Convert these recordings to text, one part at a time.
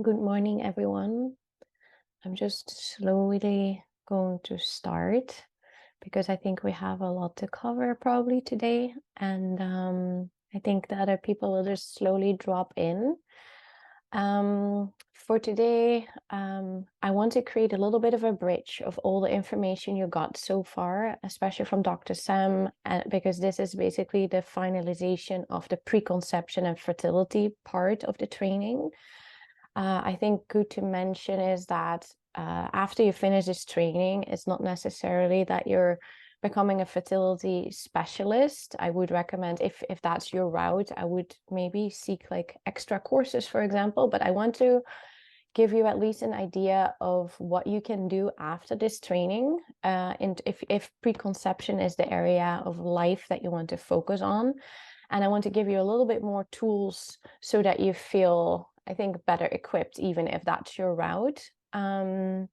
Good morning, everyone. I'm just slowly going to start because I think we have a lot to cover probably today. And I think the other people will just slowly drop in. For today, I want to create a little bit of a bridge of all the information you got so far, especially from Dr. Sam, because this is basically the finalization of the preconception and fertility part of the training. I think good to mention is that after you finish this training, it's not necessarily that you're becoming a fertility specialist. I would recommend if that's your route, I would maybe seek like extra courses, for example. But I want to give you at least an idea of what you can do after this training. And if preconception is the area of life that you want to focus on. And I want to give you a little bit more tools so that you feel, I think, better equipped, even if that's your route. As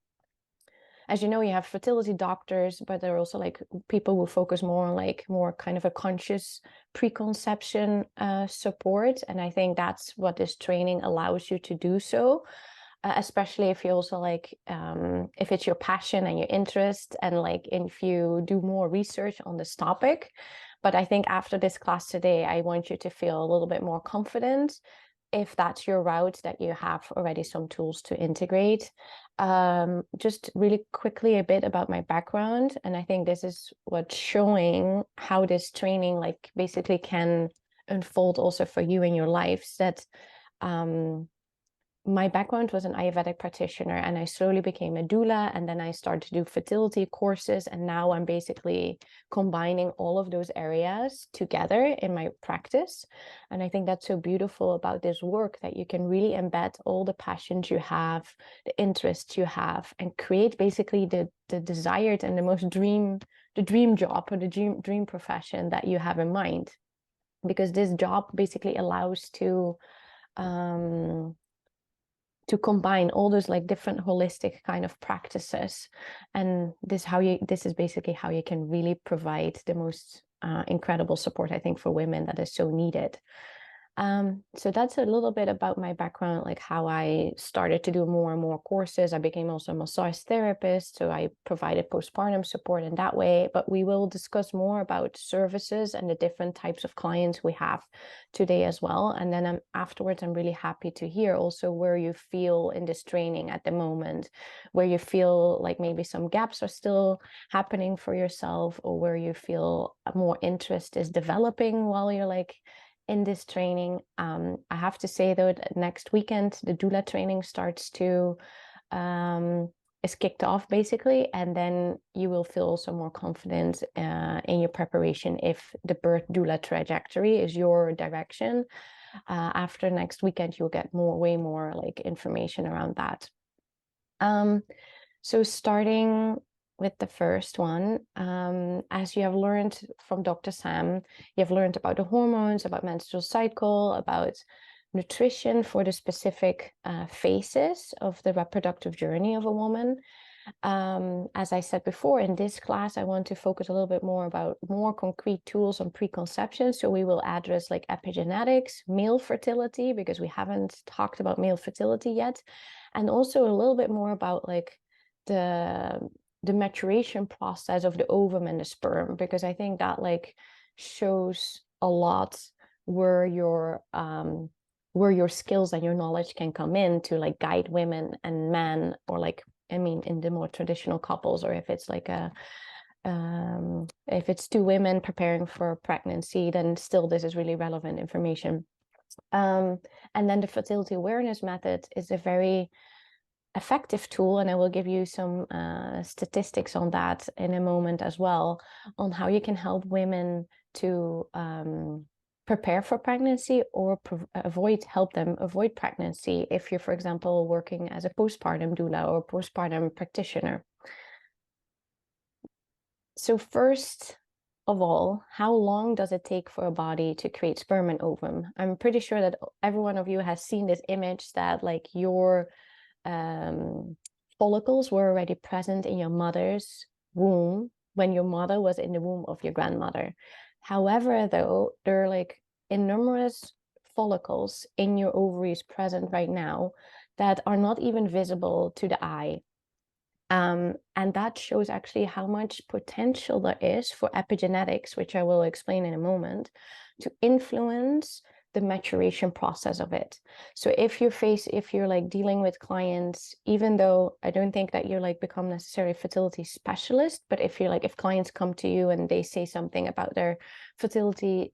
you know, you have fertility doctors, but there are also like people who focus more on like more kind of a conscious preconception support. And I think that's what this training allows you to do so. Especially if you also like if it's your passion and your interest, and like if you do more research on this topic. But I think after this class today, I want you to feel a little bit more confident if that's your route, that you have already some tools to integrate. Just really quickly a bit about my background, and I think this is what's showing how this training like basically can unfold also for you in your lives. That my background was an Ayurvedic practitioner, and I slowly became a doula, and then I started to do fertility courses, and now I'm basically combining all of those areas together in my practice. And I think that's so beautiful about this work, that you can really embed all the passions you have, the interests you have, and create basically the desired and the most the dream job or the dream profession that you have in mind. Because this job basically allows to combine all those like different holistic kind of practices. And this is basically how you can really provide the most incredible support, I think, for women that is so needed. So that's a little bit about my background, like how I started to do more and more courses. I became also a massage therapist, so I provided postpartum support in that way. But we will discuss more about services and the different types of clients we have today as well. And then afterwards, I'm really happy to hear also where you feel in this training at the moment, where you feel like maybe some gaps are still happening for yourself, or where you feel more interest is developing while you're like in this training. I have to say though, that next weekend the doula training is kicked off basically, and then you will feel also more confident in your preparation if the birth doula trajectory is your direction. After next weekend, you'll get way more like information around that. So starting with the first one, as you have learned from Dr. Sam, you have learned about the hormones, about menstrual cycle, about nutrition for the specific phases of the reproductive journey of a woman. As I said before, in this class, I want to focus a little bit more about more concrete tools on preconception. So we will address like epigenetics, male fertility, because we haven't talked about male fertility yet, and also a little bit more about like the maturation process of the ovum and the sperm, because I think that like shows a lot where your skills and your knowledge can come in to like guide women and men, or like, I mean, in the more traditional couples, or if it's like if it's two women preparing for pregnancy, then still this is really relevant information. And then the fertility awareness method is a very effective tool, and I will give you some statistics on that in a moment as well, on how you can help women to prepare for pregnancy, or help them avoid pregnancy if you're, for example, working as a postpartum doula or postpartum practitioner. So first of all, how long does it take for a body to create sperm and ovum? I'm pretty sure that every one of you has seen this image that like your follicles were already present in your mother's womb when your mother was in the womb of your grandmother. However, though, there are like enormous follicles in your ovaries present right now that are not even visible to the eye. And that shows actually how much potential there is for epigenetics, which I will explain in a moment, to influence the maturation process of it. So if you're like dealing with clients, even though I don't think that you're like become necessarily a fertility specialist, but if clients come to you and they say something about their fertility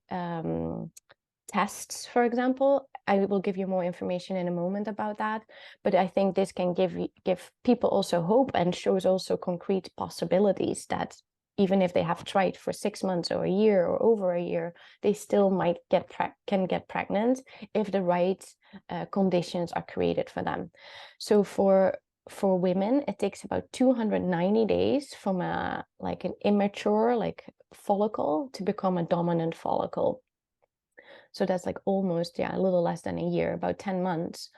tests, for example, I will give you more information in a moment about that. But I think this can give people also hope and shows also concrete possibilities that even if they have tried for 6 months or a year or over a year, they still might can get pregnant if the right conditions are created for them. So for women, it takes about 290 days from an immature follicle to become a dominant follicle. So that's like almost, a little less than a year, about 10 months.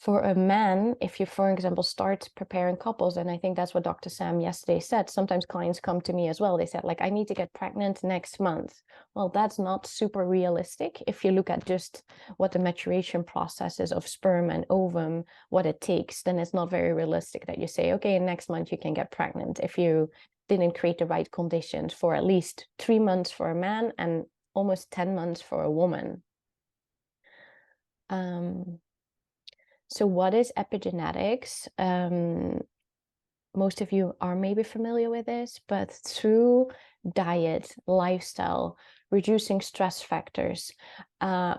For a man, if you, for example, start preparing couples, and I think that's what Dr. Sam yesterday said, sometimes clients come to me as well. They said, like, I need to get pregnant next month. Well, that's not super realistic. If you look at just what the maturation process is of sperm and ovum, what it takes, then it's not very realistic that you say, okay, next month you can get pregnant if you didn't create the right conditions for at least 3 months for a man and almost 10 months for a woman. So what is epigenetics? Most of you are maybe familiar with this, but through diet, lifestyle, reducing stress factors,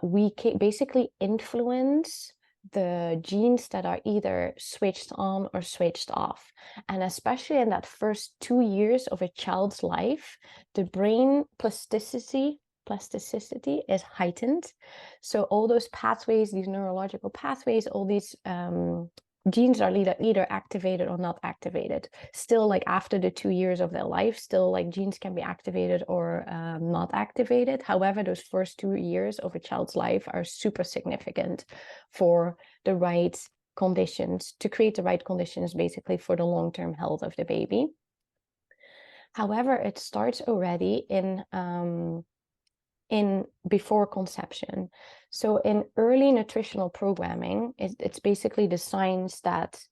we basically influence the genes that are either switched on or switched off. And especially in that first 2 years of a child's life, the brain plasticity is heightened. So all those pathways, these neurological pathways, all these genes are either activated or not activated. Still, like after the 2 years of their life, still like genes can be activated or not activated. However, those first 2 years of a child's life are super significant for the right conditions, to create the right conditions basically for the long-term health of the baby. However, it starts already in before conception. So in early nutritional programming, it's basically the science that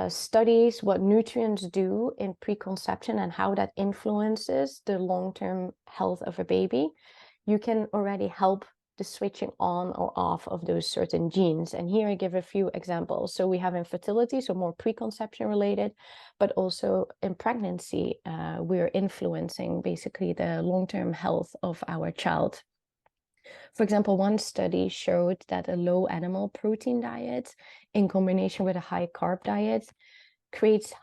studies what nutrients do in preconception and how that influences the long-term health of a baby. You can already help the switching on or off of those certain genes. And here I give a few examples. So we have in fertility, so more preconception related, but also in pregnancy, we're influencing basically the long-term health of our child. For example, one study showed that a low animal protein diet in combination with a high carb diet increases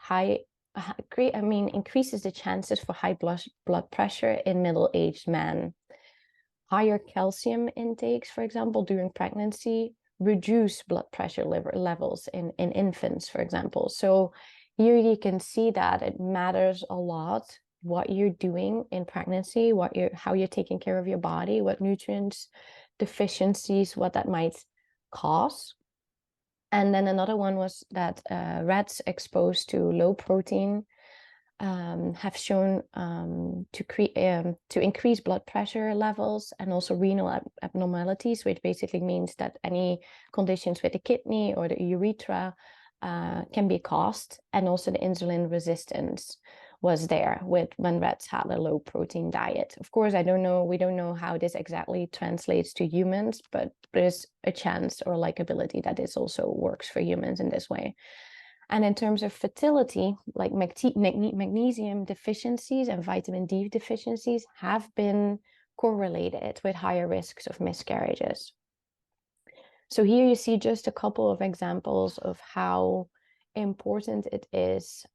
the chances for high blood pressure in middle-aged men. Higher calcium intakes, for example, during pregnancy, reduce blood pressure levels in infants, for example. So here you can see that it matters a lot what you're doing in pregnancy, how you're taking care of your body, what nutrients deficiencies, what that might cause. And then another one was that rats exposed to low protein have shown to increase blood pressure levels and also renal abnormalities, which basically means that any conditions with the kidney or the urethra can be caused, and also the insulin resistance was there when rats had a low protein diet. Of course, we don't know how this exactly translates to humans, but there's a chance or likability that this also works for humans in this way. And in terms of fertility, like magnesium deficiencies and vitamin D deficiencies have been correlated with higher risks of miscarriages. So here you see just a couple of examples of how important it is.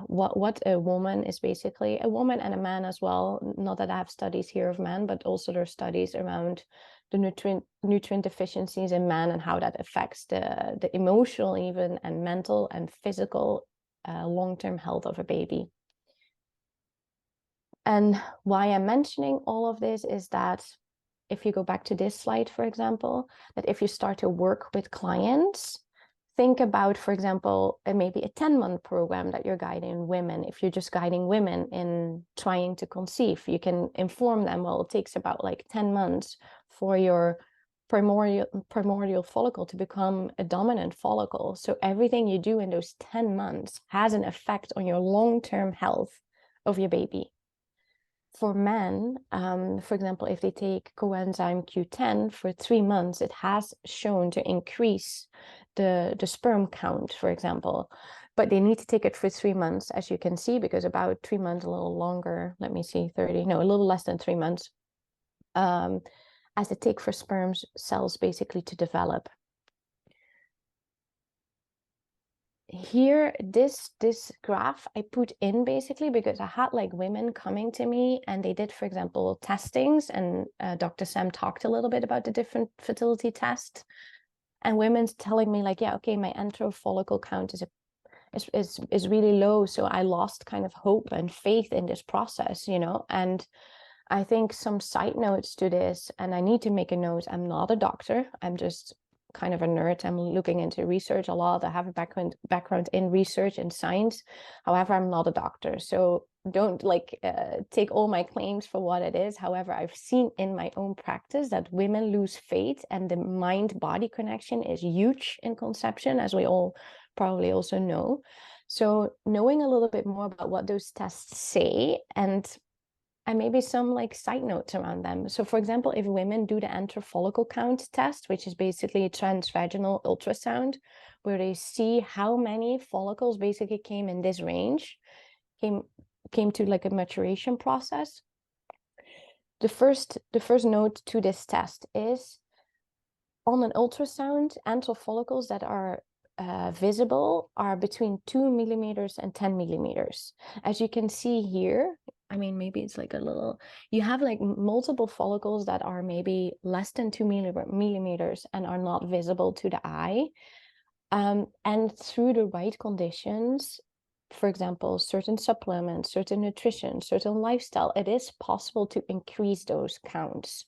What a woman is basically, a woman and a man as well. Not that I have studies here of men, but also there are studies around the nutrient deficiencies in men and how that affects the emotional even and mental and physical long-term health of a baby. And why I'm mentioning all of this is that if you go back to this slide, for example, that if you start to work with clients, think about, for example, maybe a 10-month program that you're guiding women. If you're just guiding women in trying to conceive, you can inform them, well, it takes about like 10 months for your primordial follicle to become a dominant follicle. So everything you do in those 10 months has an effect on your long-term health of your baby. For men, for example, if they take coenzyme Q10 for 3 months, it has shown to increase the sperm count, for example. But they need to take it for 3 months, as you can see, because about 3 months, a little longer, let me see, a little less than 3 months, as it takes for sperm cells basically to develop. Here, this graph I put in basically because I had like women coming to me and they did, for example, testings, and Dr. Sam talked a little bit about the different fertility tests, and women's telling me like, yeah, okay, my antral follicle count is really low, so I lost kind of hope and faith in this process, you know. And I think some side notes to this, and I need to make a note, I'm not a doctor, I'm just kind of a nerd. I'm looking into research a lot. I have a background in research and science. However, I'm not a doctor, so don't like take all my claims for what it is. However, I've seen in my own practice that women lose faith, and the mind-body connection is huge in conception, as we all probably also know. So knowing a little bit more about what those tests say, and maybe some like side notes around them. So for example, if women do the antral follicle count test, which is basically a transvaginal ultrasound, where they see how many follicles basically came in this range, came to like a maturation process. The first note to this test is, on an ultrasound, antral follicles that are visible are between 2 millimeters and 10 millimeters. As you can see here, I mean, maybe it's like a little, you have like multiple follicles that are maybe less than 2 millimeters and are not visible to the eye. And through the right conditions, for example, certain supplements, certain nutrition, certain lifestyle, it is possible to increase those counts.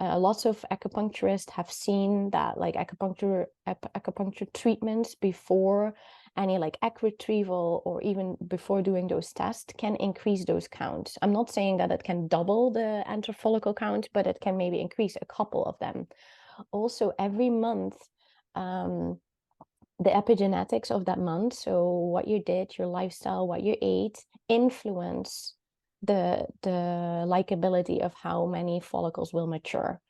Lots of acupuncturists have seen that like acupuncture treatments before any like egg retrieval or even before doing those tests can increase those counts. I'm not saying that it can double the antral follicle count, but it can maybe increase a couple of them. Also, every month, the epigenetics of that month, so what you did, your lifestyle, what you ate, influence the likability of how many follicles will mature.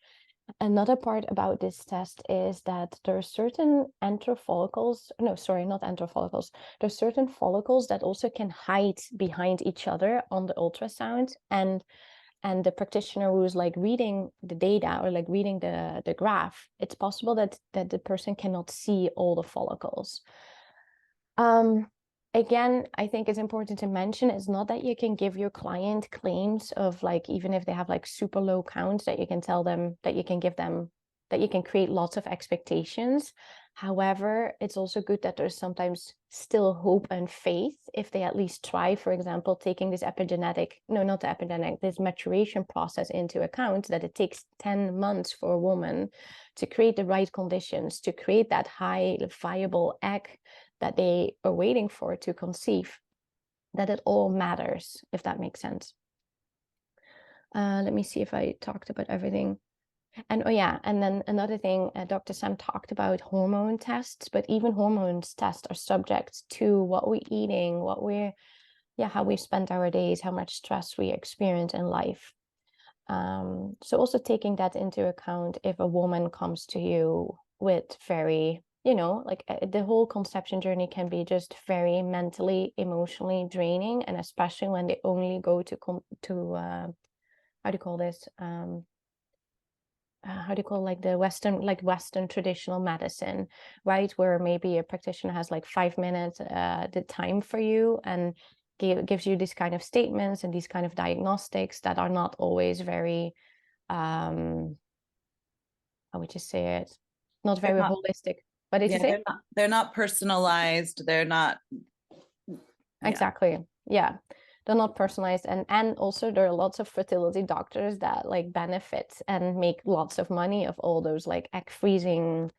Another part about this test is that there are certain antral follicles, no, sorry, not antral follicles. There's certain follicles that also can hide behind each other on the ultrasound, and the practitioner who's like reading the data or like reading the graph, it's possible that the person cannot see all the follicles. Again, I think it's important to mention, it's not that you can give your client claims of like, even if they have like super low counts, that you can tell them, that you can give them, that you can create lots of expectations. However, it's also good that there's sometimes still hope and faith if they at least try, for example, taking this this maturation process into account, that it takes 10 months for a woman to create the right conditions, to create that high viable egg that they are waiting for to conceive, that it all matters, if that makes sense. Let me see if I talked about everything. And oh yeah, and then another thing, Dr. Sam talked about hormone tests, but even hormones tests are subject to what we're eating, how we spend our days, how much stress we experience in life. So also taking that into account if a woman comes to you with very, like the whole conception journey can be just very mentally, emotionally draining, and especially when they only go to how do you call this? Like the Western traditional medicine, right? Where maybe a practitioner has like 5 minutes the time for you and gives you these kind of statements and these kind of diagnostics that are not always very, how would you say it? Not very holistic. But did you say? They're not personalized. They're not. Exactly. Yeah. They're not personalized, and also there are lots of fertility doctors that like benefit and make lots of money of all those like egg freezing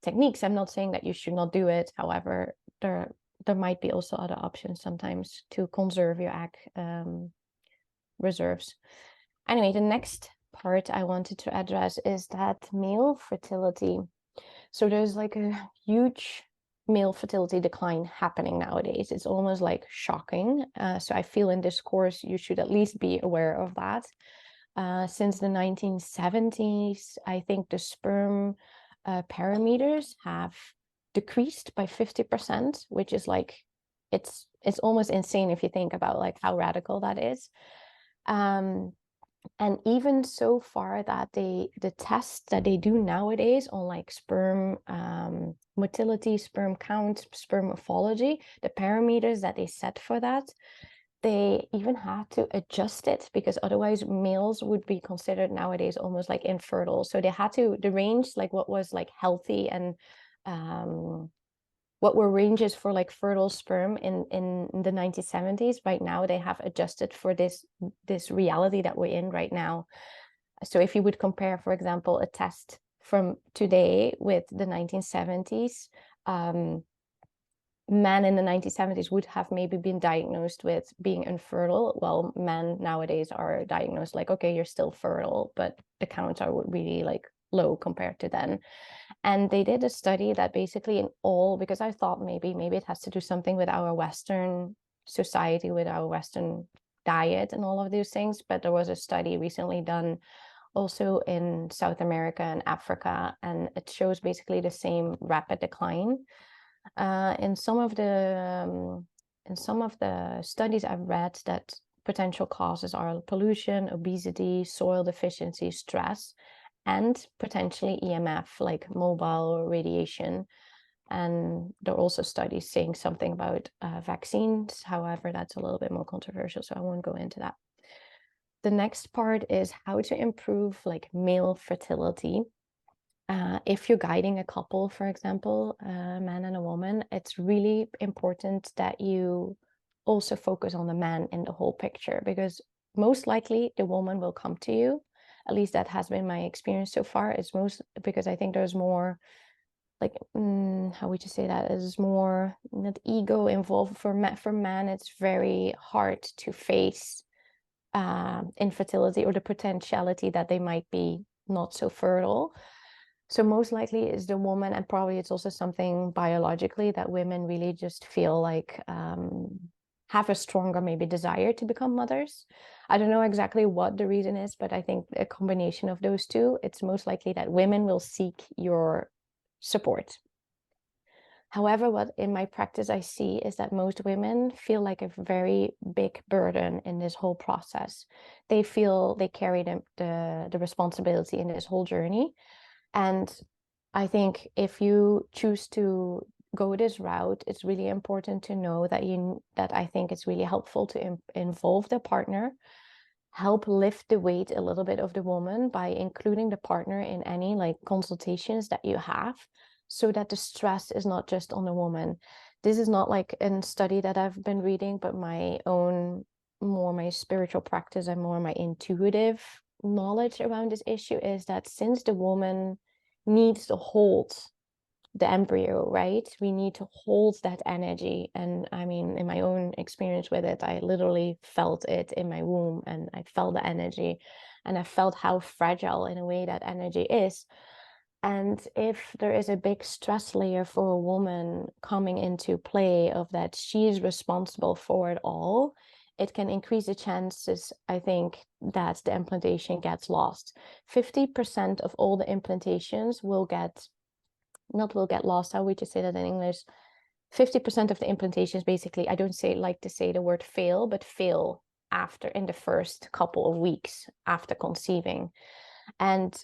techniques. I'm not saying that you should not do it. However, there might be also other options sometimes to conserve your egg reserves. Anyway, the next part I wanted to address is that male fertility. So there's like a huge male fertility decline happening nowadays. It's almost like shocking. So I feel in this course, you should at least be aware of that. Since the 1970s, I think the sperm parameters have decreased by 50%, which is like, it's almost insane if you think about like how radical that is. And even so far that the tests that they do nowadays on like sperm motility, sperm count, sperm morphology, the parameters that they set for that, they even had to adjust it because otherwise males would be considered nowadays almost like infertile. So they had to, the range, like what was like healthy and what were ranges for like fertile sperm in the 1970s, right now they have adjusted for this reality that we're in right now. So if you would compare, for example, a test from today with the 1970s, men in the 1970s would have maybe been diagnosed with being infertile, while men nowadays are diagnosed like, okay, you're still fertile, but the counts are really like low compared to then. And they did a study that basically in all, because I thought maybe it has to do something with our Western society, with our Western diet and all of those things, but there was a study recently done also in South America and Africa, and it shows basically the same rapid decline. In some of the studies I've read, that potential causes are pollution, obesity, soil deficiency, stress, and potentially EMF, like mobile radiation. And there are also studies saying something about vaccines. However, that's a little bit more controversial, so I won't go into that. The next part is how to improve like male fertility. If you're guiding a couple, for example, a man and a woman, it's really important that you also focus on the man in the whole picture, because most likely the woman will come to you. At least that has been my experience so far. It's most because I think there's more like, how would you say that? Is more not ego involved. For men, it's very hard to face infertility or the potentiality that they might be not so fertile. So most likely is the woman, and probably it's also something biologically that women really just feel like have a stronger maybe desire to become mothers. I don't know exactly what the reason is, but I think a combination of those two, it's most likely that women will seek your support. However, what in my practice I see is that most women feel like a very big burden in this whole process. They feel they carry the responsibility in this whole journey. And I think if you choose to go this route, it's really important to know that I think it's really helpful to involve the partner, help lift the weight a little bit of the woman by including the partner in any like consultations that you have, so that the stress is not just on the woman. This is not like a study that I've been reading, but my own, more my spiritual practice and more my intuitive knowledge around this issue is that since the woman needs to hold the embryo, right? We need to hold that energy. And I mean, in my own experience with it, I literally felt it in my womb, and I felt the energy, and I felt how fragile in a way that energy is. And if there is a big stress layer for a woman coming into play of that she's responsible for it all, it can increase the chances, I think, that the implantation gets lost. 50% of all the implantations will get lost. How would you say that in English? 50% of the implantations, basically, I don't like to say the word fail, but fail after, in the first couple of weeks after conceiving. And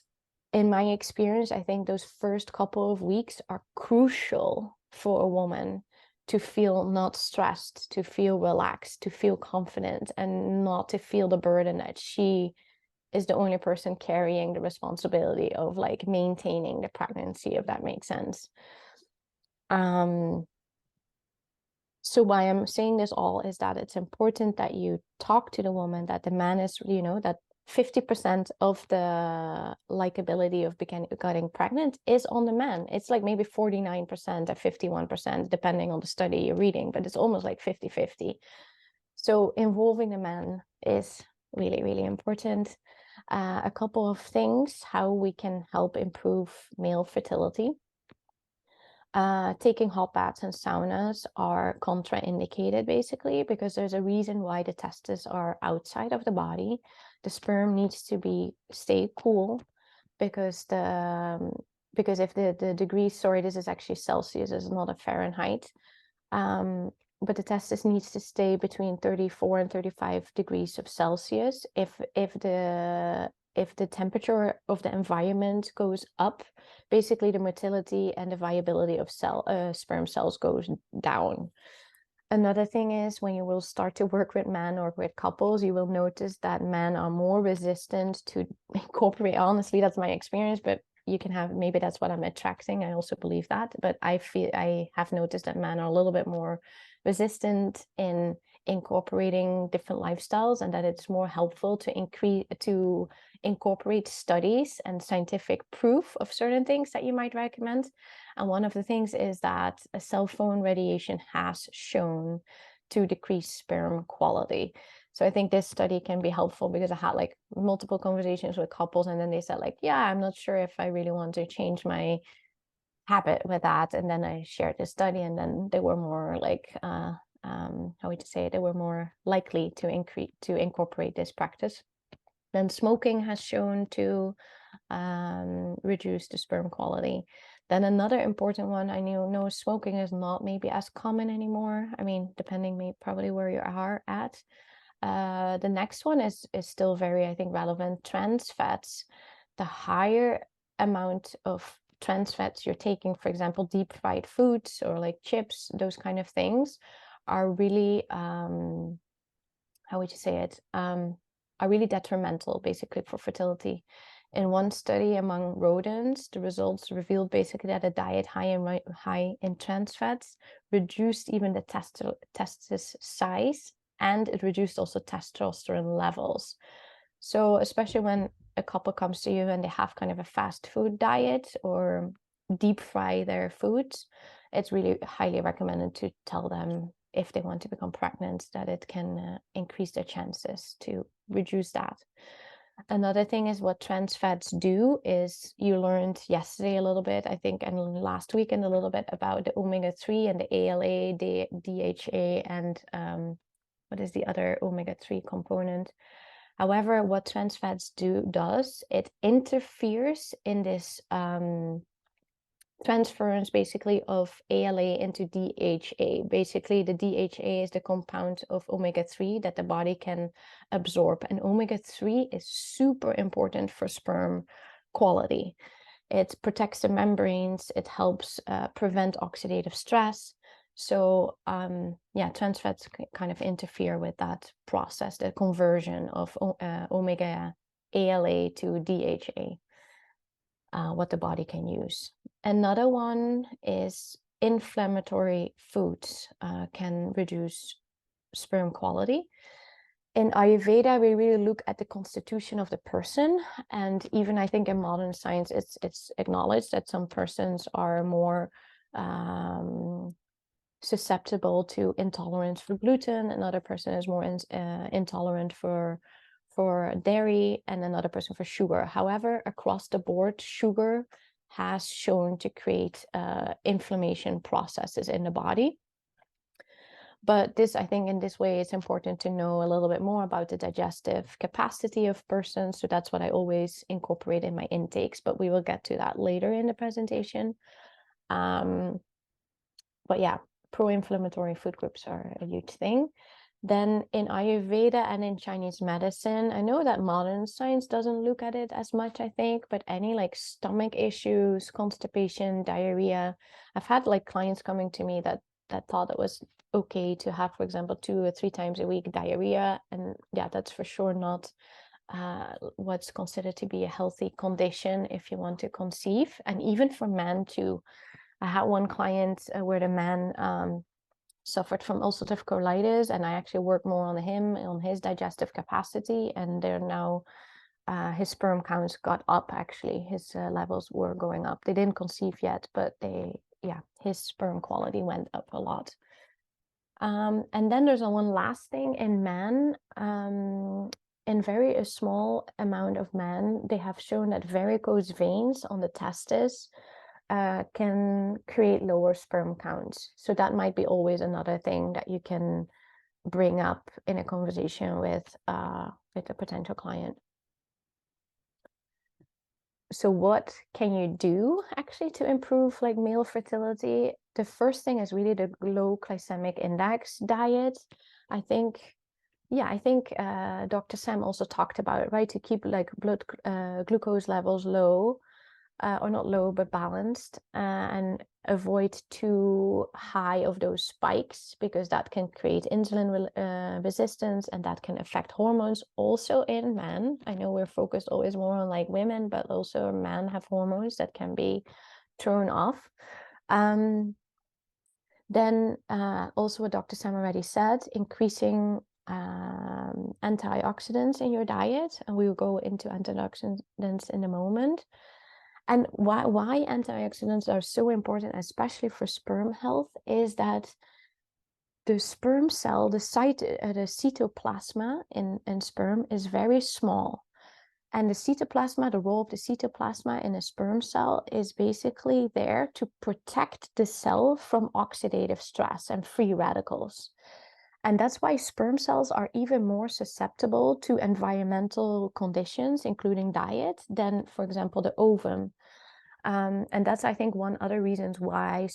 in my experience, I think those first couple of weeks are crucial for a woman to feel not stressed, to feel relaxed, to feel confident, and not to feel the burden that she is the only person carrying the responsibility of like maintaining the pregnancy, if that makes sense. So why I'm saying this all is that it's important that you talk to the woman, that the man is, that 50% of the likability of getting pregnant is on the man. It's like maybe 49% or 51%, depending on the study you're reading, but it's almost like 50-50. So involving the man is really, really important. A couple of things, how we can help improve male fertility. Taking hot baths and saunas are contraindicated, basically, because there's a reason why the testes are outside of the body. The sperm needs to stay cool, because if the degrees, sorry, this is actually Celsius, this is not a Fahrenheit. But the testis needs to stay between 34 and 35 degrees of Celsius. If the temperature of the environment goes up, basically the motility and the viability of sperm cells goes down. Another thing is, when you will start to work with men or with couples, you will notice that men are more resistant to incorporate. Honestly, that's my experience, but you can have, maybe that's what I'm attracting. I also believe that, but I have noticed that men are a little bit more resistant in incorporating different lifestyles, and that it's more helpful to incorporate studies and scientific proof of certain things that you might recommend. And one of the things is that a cell phone radiation has shown to decrease sperm quality. So I think this study can be helpful, because I had like multiple conversations with couples, and then they said like, yeah, I'm not sure if I really want to change my habit with that. And then I shared this study, and then they were more like, how would you say, they were more likely to incorporate this practice. Then smoking has shown to reduce the sperm quality. Then another important one, I know smoking is not maybe as common anymore. I mean, depending maybe probably where you are at. The next one is still very, I think, relevant. Trans fats. The higher amount of trans fats you're taking, for example, deep fried foods or like chips, those kind of things, are really, how would you say it, are really detrimental, basically, for fertility. In one study among rodents, the results revealed basically that a diet high in trans fats reduced even the testis size, and it reduced also testosterone levels. So especially when a couple comes to you and they have kind of a fast food diet or deep fry their foods, it's really highly recommended to tell them, if they want to become pregnant, that it can increase their chances to reduce that. Another thing is what trans fats do is, you learned yesterday a little bit, I think, and last weekend a little bit, about the omega-3 and the ALA, the DHA, and what is the other omega-3 component? However, what trans fats does, it interferes in this transference, basically, of ALA into DHA. Basically, the DHA is the compound of omega-3 that the body can absorb, and omega-3 is super important for sperm quality. It protects the membranes, it helps prevent oxidative stress. So yeah, trans fats kind of interfere with that process, the conversion of omega ALA to DHA, what the body can use. Another one is inflammatory foods can reduce sperm quality. In Ayurveda, we really look at the constitution of the person, and even I think in modern science, it's acknowledged that some persons are more susceptible to intolerance for gluten, another person is more intolerant for dairy, and another person for sugar. However, across the board, sugar has shown to create inflammation processes in the body. But this, I think in this way, it's important to know a little bit more about the digestive capacity of persons. So that's what I always incorporate in my intakes, but we will get to that later in the presentation. But yeah, pro-inflammatory food groups are a huge thing. Then in Ayurveda and in Chinese medicine, I know that modern science doesn't look at it as much, I think, but any like stomach issues, constipation, diarrhea, I've had like clients coming to me that thought it was okay to have, for example, 2 or 3 times a week diarrhea. And yeah, that's for sure not what's considered to be a healthy condition if you want to conceive. And even for men too. I had one client where the man suffered from ulcerative colitis, and I actually worked more on him, on his digestive capacity, and they're now his sperm counts got up, actually. His levels were going up. They didn't conceive yet, but his sperm quality went up a lot. And then there's one last thing in men. In a small amount of men, they have shown that varicose veins on the testes can create lower sperm counts. So that might be always another thing that you can bring up in a conversation with a potential client. So what can you do actually to improve like male fertility? The first thing is really the low glycemic index diet. I think Dr. Sam also talked about it, right? To keep like blood glucose levels low, or not low, but balanced, and avoid too high of those spikes, because that can create insulin resistance, and that can affect hormones also in men. I know we're focused always more on like women, but also men have hormones that can be thrown off. Then also what Dr. Sam already said, increasing antioxidants in your diet, and we will go into antioxidants in a moment. And why antioxidants are so important, especially for sperm health, is that the sperm cell, the cytoplasma in sperm is very small. And the role of the cytoplasma in a sperm cell is basically there to protect the cell from oxidative stress and free radicals. And that's why sperm cells are even more susceptible to environmental conditions, including diet, than, for example, the ovum. And that's, I think, one other reasons why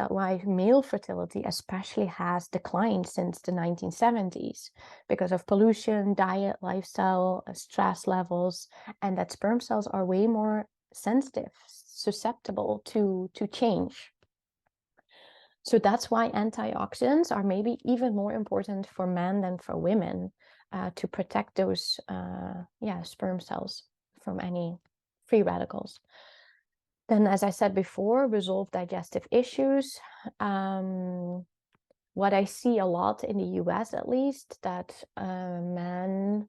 why male fertility especially has declined since the 1970s, because of pollution, diet, lifestyle, stress levels, and that sperm cells are way more sensitive, susceptible to change. So that's why antioxidants are maybe even more important for men than for women, to protect those sperm cells from any free radicals. Then, as I said before, resolve digestive issues. What I see a lot in the US, at least, that men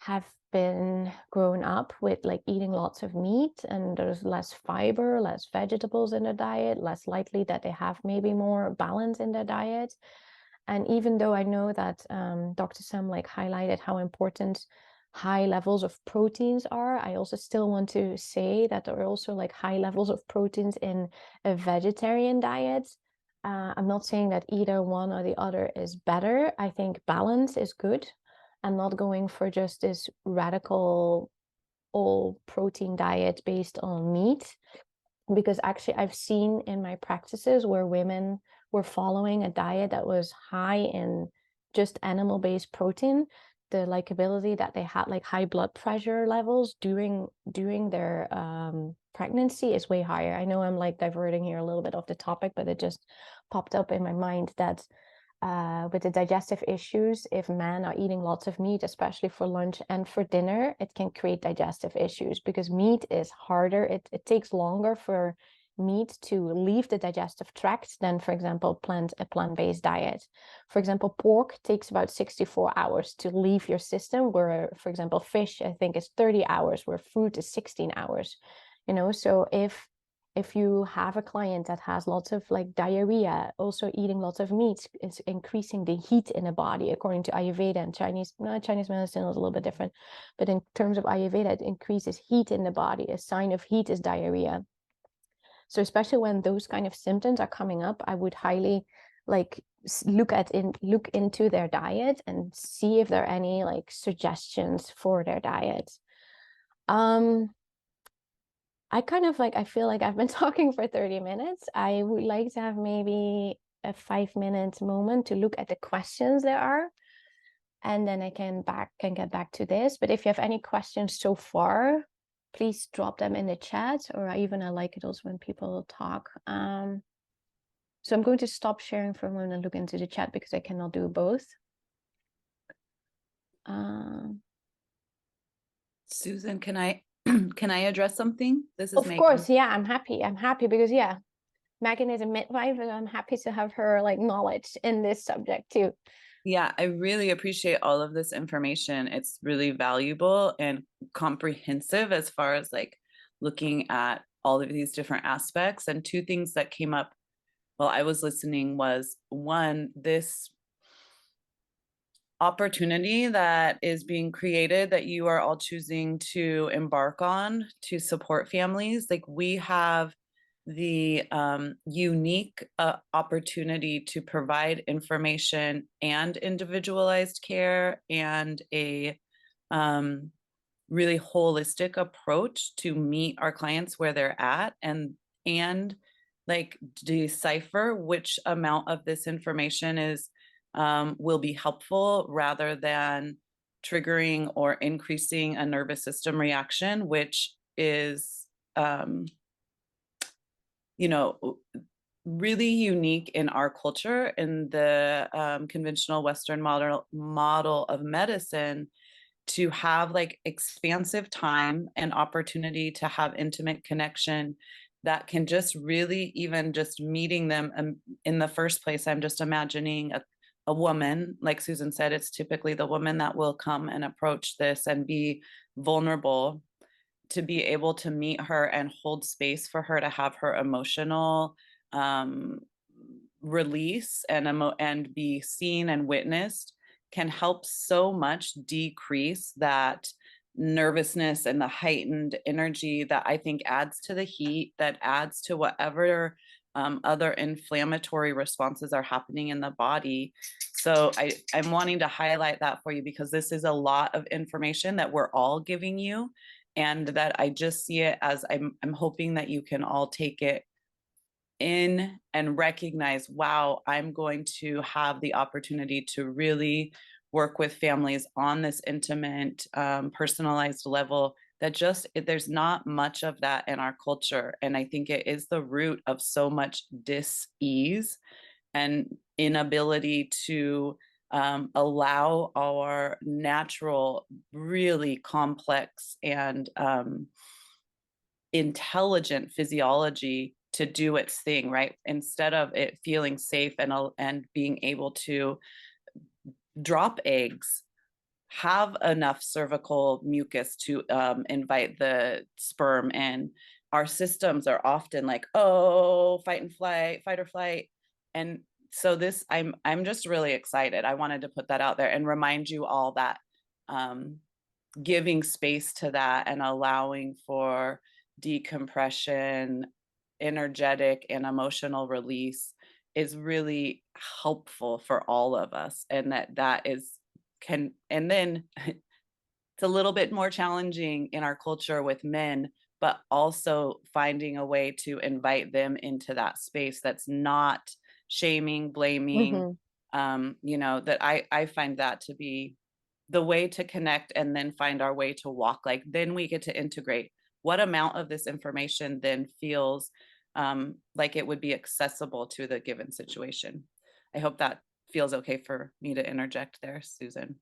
have been grown up with like eating lots of meat, and there's less fiber, less vegetables in their diet, less likely that they have maybe more balance in their diet. And even though I know that Dr. Sam like highlighted how important high levels of proteins are, I also still want to say that there are also like high levels of proteins in a vegetarian diet. I'm not saying that either one or the other is better. I think balance is good, and not going for just this radical all protein diet based on meat. Because actually I've seen in my practices where women were following a diet that was high in just animal-based protein, the likability that they had like high blood pressure levels during their pregnancy is way higher. I know I'm like diverting here a little bit off the topic, but it just popped up in my mind that with the digestive issues, if men are eating lots of meat, especially for lunch and for dinner, it can create digestive issues, because meat is harder. It takes longer for meat to leave the digestive tract than, for example, a plant-based diet. For example, pork takes about 64 hours to leave your system, where, for example, fish, I think, is 30 hours, where fruit is 16 hours. So if you have a client that has lots of like diarrhea, also eating lots of meat is increasing the heat in the body, according to Ayurveda and Chinese medicine is a little bit different. But in terms of Ayurveda, it increases heat in the body. A sign of heat is diarrhea. So especially when those kind of symptoms are coming up, I would highly like look into their diet and see if there are any like suggestions for their diet. I feel like I've been talking for 30 minutes. I would like to have maybe a 5-minute moment to look at the questions there are, and then I can get back to this. But if you have any questions so far, please drop them in the chat, or I like it also when people talk. So I'm going to stop sharing for a moment and look into the chat, because I cannot do both. Susan, can I address something? This is Of Megan. course, yeah, I'm happy because Megan is a midwife, and I'm happy to have her like knowledge in this subject too. Yeah, I really appreciate all of this information. It's really valuable and comprehensive as far as like looking at all of these different aspects. And two things that came up while I was listening was one, this opportunity that is being created that you are all choosing to embark on to support families. Like we have the unique opportunity to provide information and individualized care and a um, really holistic approach to meet our clients where they're at and like decipher which amount of this information is will be helpful rather than triggering or increasing a nervous system reaction, which is um, you know really unique in our culture. In the conventional Western model of medicine, to have like expansive time and opportunity to have intimate connection that can just really, even just meeting them in the first place, I'm just imagining a woman, like Susan said, it's typically the woman that will come and approach this and be vulnerable, to be able to meet her and hold space for her to have her emotional um, release and be seen and witnessed can help so much decrease that nervousness and the heightened energy that I think adds to the heat, that adds to whatever other inflammatory responses are happening in the body. So I'm wanting to highlight that for you because this is a lot of information that we're all giving you, and that I just see it as I'm hoping that you can all take it in and recognize, wow, I'm going to have the opportunity to really work with families on this intimate, personalized level that just there's not much of that in our culture. And I think it is the root of so much dis-ease and inability to allow our natural, really complex and intelligent physiology to do its thing, right? Instead of it feeling safe and being able to drop eggs, have enough cervical mucus to invite the sperm in. Our systems are often like, oh, fight and flight, fight or flight. And so this, I'm just really excited. I wanted to put that out there and remind you all that giving space to that and allowing for decompression, energetic and emotional release is really helpful for all of us. And that is can and then it's a little bit more challenging in our culture with men, but also finding a way to invite them into that space that's not shaming, blaming, Mm-hmm. that I find that to be the way to connect and then find our way to walk. Like then we get to integrate what amount of this information then feels like it would be accessible to the given situation. I hope that feels okay for me to interject there, Susan.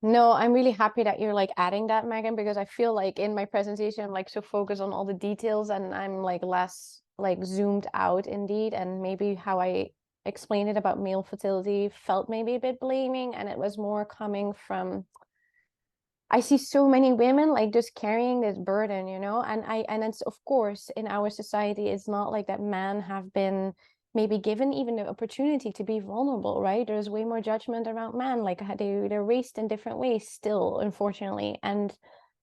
No, I'm really happy that you're like adding that, Megan, because I feel like in my presentation, I'm like so focused on all the details and I'm like less like zoomed out indeed. And maybe how I explained it about male fertility felt maybe a bit blaming, and it was more coming from I see so many women like just carrying this burden, and it's of course in our society, it's not like that men have been maybe given even the opportunity to be vulnerable, right? There's way more judgment around men, like they're raised in different ways still, unfortunately. And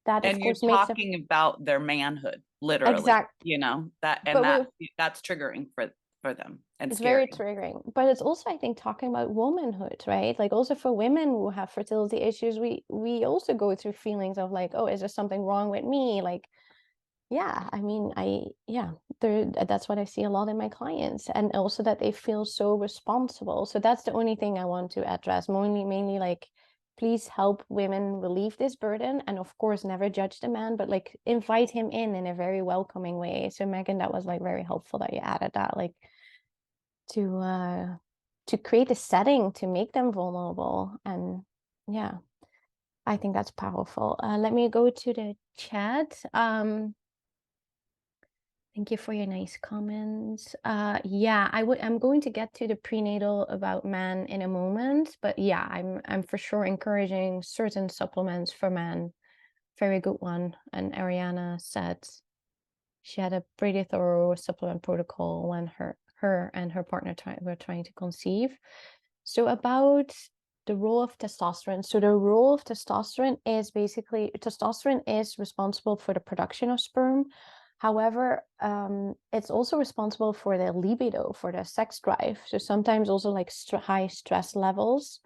that of And you're course makes them talking about their manhood, literally, exact, that and but we that's triggering for them and it's very scary. triggering, but it's also, I think, talking about womanhood, right? Like also for women who have fertility issues, we also go through feelings of like, oh, is there something wrong with me? Like, yeah, I mean, yeah, that's what I see a lot in my clients, and also that they feel so responsible. So that's the only thing I want to address, mainly like, please help women relieve this burden, and of course, never judge the man, but like invite him in a very welcoming way. So Megan, that was like very helpful that you added that, like to create a setting to make them vulnerable, and yeah, I think that's powerful. Let me go to the chat. Thank you for your nice comments. Yeah, I'm going to get to the prenatal about men in a moment, but yeah, I'm for sure encouraging certain supplements for men. Very good one. And Ariana said she had a pretty thorough supplement protocol when her and her partner were trying to conceive. So about the role of testosterone. So the role of testosterone is basically testosterone is responsible for the production of sperm. However, it's also responsible for the libido, for the sex drive. So sometimes also like high stress levels.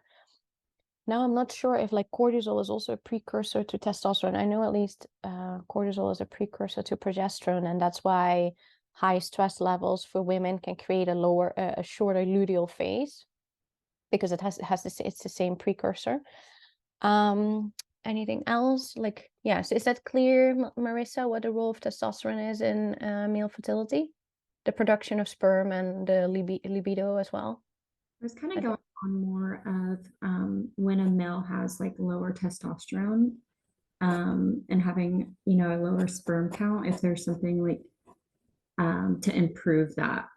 Now I'm not sure if like cortisol is also a precursor to testosterone. I know at least cortisol is a precursor to progesterone, and that's why high stress levels for women can create a shorter luteal phase because it's the same precursor. Anything else? Like, yeah, so is that clear, Marissa, what the role of testosterone is in male fertility? The production of sperm and the libido as well? I was kind of going on more of when a male has like lower testosterone and having, you know, a lower sperm count, if there's something like to improve that.